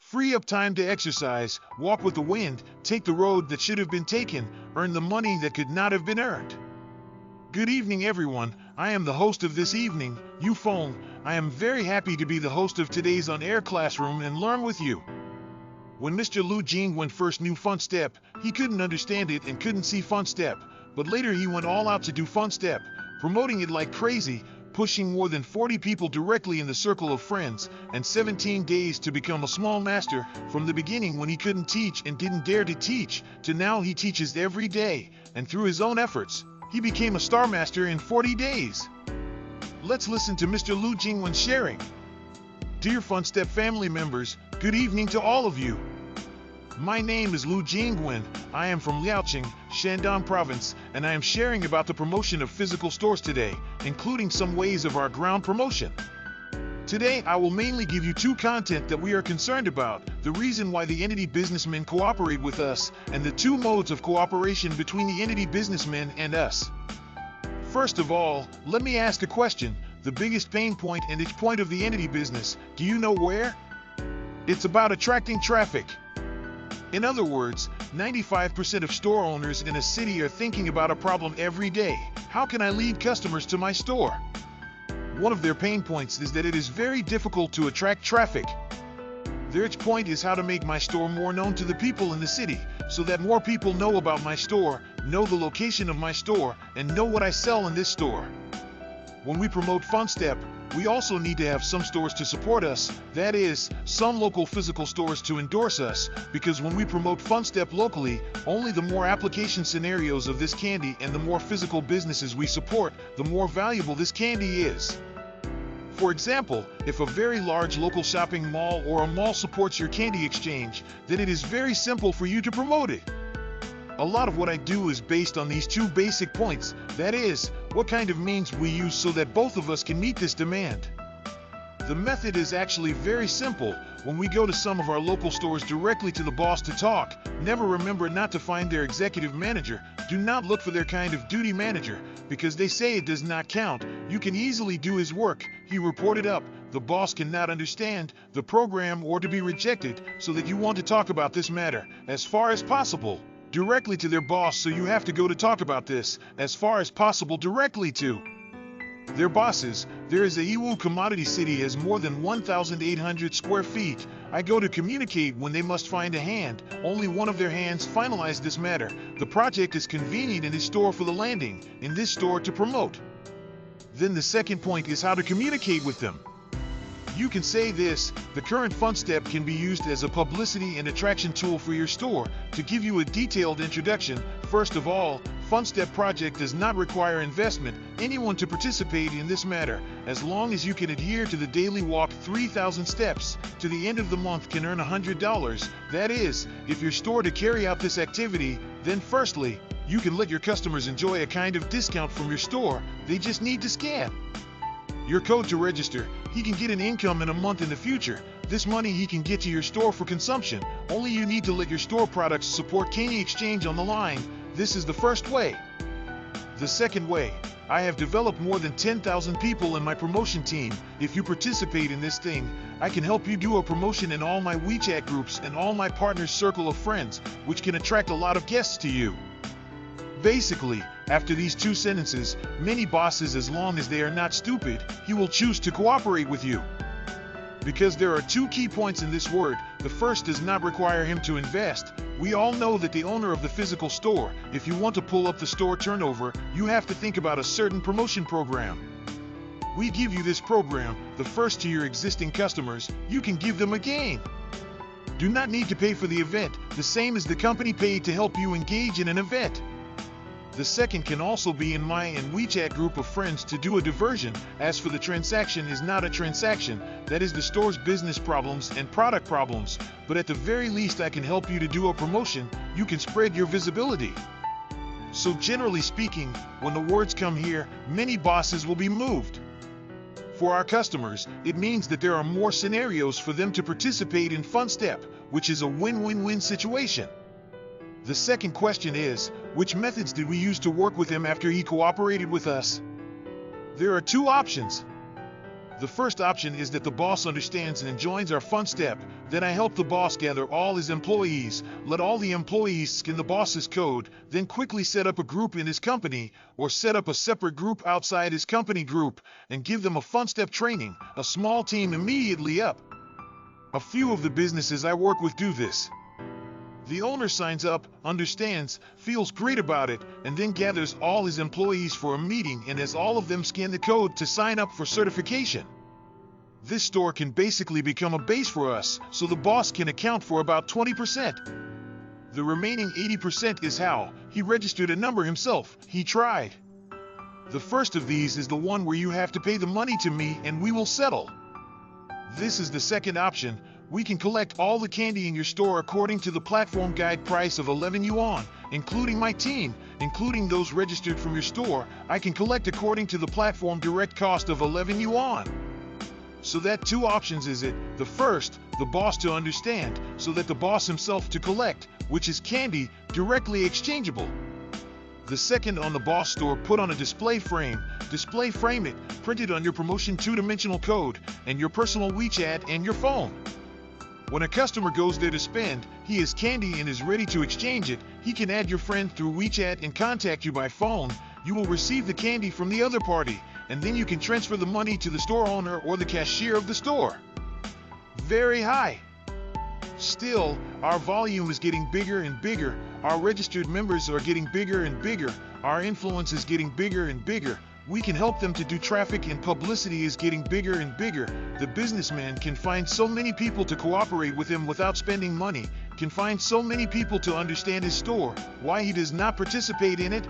Free up time to exercise, walk with the wind, take the road that should have been taken, earn the money that could not have been earned. Good evening, everyone. I am the host of this evening, Phone. I am very happy to be the host of today's on-air classroom and learn with you. When Mr. Lu Jingwen first knew FunStep, he couldn't understand it and couldn't see FunStep, but later he went all out to do FunStep, promoting it like crazy, pushing more than 40 people directly in the circle of friends, and 17 days to become a small master, from the beginning when he couldn't teach and didn't dare to teach, to now he teaches every day, and through his own efforts, he became a star master in 40 days. Let's listen to Mr. Lu Jingwen sharing. Dear FunStep family members, good evening to all of you. My name is Lu Jingwen. I am from Liaoqing, Shandong Province, and I am sharing about the promotion of physical stores today, including some ways of our ground promotion. Today, I will mainly give you two content that we are concerned about, the reason why the entity businessmen cooperate with us, and the two modes of cooperation between the entity businessmen and us. First of all, let me ask a question. The biggest pain point and itch point of the entity business, do you know where? It's about attracting traffic. In other words, 95% of store owners in a city are thinking about a problem every day. How can I lead customers to my store? One of their pain points is that it is very difficult to attract traffic. Their itch point is how to make my store more known to the people in the city, so that more people know about my store, know the location of my store, and know what I sell in this store. When we promote FunStep, we also need to have some stores to support us, that is, some local physical stores to endorse us, because when we promote FunStep locally, only the more application scenarios of this candy and the more physical businesses we support, the more valuable this candy is. For example, if a very large local shopping mall or a mall supports your candy exchange, then it is very simple for you to promote it. A lot of what I do is based on these two basic points, that is, what kind of means we use so that both of us can meet this demand. The method is actually very simple. When we go to some of our local stores directly to the boss to talk, never remember not to find their executive manager. Do not look for their kind of duty manager, because they say it does not count. You can easily do his work. He reported up. The boss cannot understand the program or to be rejected, so that you want to talk about this matter, as far as possible, directly to their boss, so you have to go to talk about this, as far as possible, directly to their bosses. There is a Yiwu commodity city has more than 1,800 square feet. I go to communicate when they must find a hand. Only one of their hands finalized this matter. The project is convenient in this store for the landing, in this store to promote. Then the second point is how to communicate with them. You can say this: the current FunStep can be used as a publicity and attraction tool for your store. To give you a detailed introduction, first of all, FunStep project does not require investment, anyone to participate in this matter, as long as you can adhere to the daily walk 3,000 steps, to the end of the month can earn $100. That is, if your store to carry out this activity, then firstly, you can let your customers enjoy a kind of discount from your store. They just need to scan your code to register. He can get an income in a month in the future. This money he can get to your store for consumption. Only you need to let your store products support candy exchange on the line. This is the first way. The second way, I have developed more than 10,000 people in my promotion team. If you participate in this thing, I can help you do a promotion in all my WeChat groups and all my partners' circle of friends, which can attract a lot of guests to you. Basically, after these two sentences, many bosses, as long as they are not stupid, he will choose to cooperate with you. Because there are two key points in this word. The first does not require him to invest. We all know that the owner of the physical store, if you want to pull up the store turnover, you have to think about a certain promotion program. We give you this program, the first to your existing customers. You can give them a gain. Do not need to pay for the event, the same as the company paid to help you engage in an event. The second can also be in my and WeChat group of friends to do a diversion. As for the transaction is not a transaction, that is the store's business problems and product problems, but at the very least I can help you to do a promotion. You can spread your visibility. So generally speaking, when the words come here, many bosses will be moved. For our customers, it means that there are more scenarios for them to participate in FunStep, which is a win-win-win situation. The second question is, which methods did we use to work with him after he cooperated with us? There are two options. The first option is that the boss understands and joins our FunStep. Then I help the boss gather all his employees, let all the employees scan the boss's code, then quickly set up a group in his company, or set up a separate group outside his company group, and give them a FunStep training, a small team immediately up. A few of the businesses I work with do this. The owner signs up, understands, feels great about it, and then gathers all his employees for a meeting and has all of them scan the code to sign up for certification. This store can basically become a base for us, so the boss can account for about 20%. The remaining 80% is how he registered a number himself. He tried. The first of these is the one where you have to pay the money to me and we will settle. This is the second option. We can collect all the candy in your store according to the platform guide price of 11 yuan, including my team, including those registered from your store. I can collect according to the platform direct cost of 11 yuan. So that two options is it. The first, the boss to understand, so that the boss himself to collect, which is candy, directly exchangeable. The second on the boss store, put on a display frame it, printed on your promotion two-dimensional code, and your personal WeChat and your phone. When a customer goes there to spend, he has candy and is ready to exchange it. He can add your friend through WeChat and contact you by phone. You will receive the candy from the other party, and then you can transfer the money to the store owner or the cashier of the store. Very high. Still, our volume is getting bigger and bigger. Our registered members are getting bigger and bigger. Our influence is getting bigger and bigger. We can help them to do traffic, and publicity is getting bigger and bigger. The businessman can find so many people to cooperate with him without spending money, can find so many people to understand his store. Why he does not participate in it?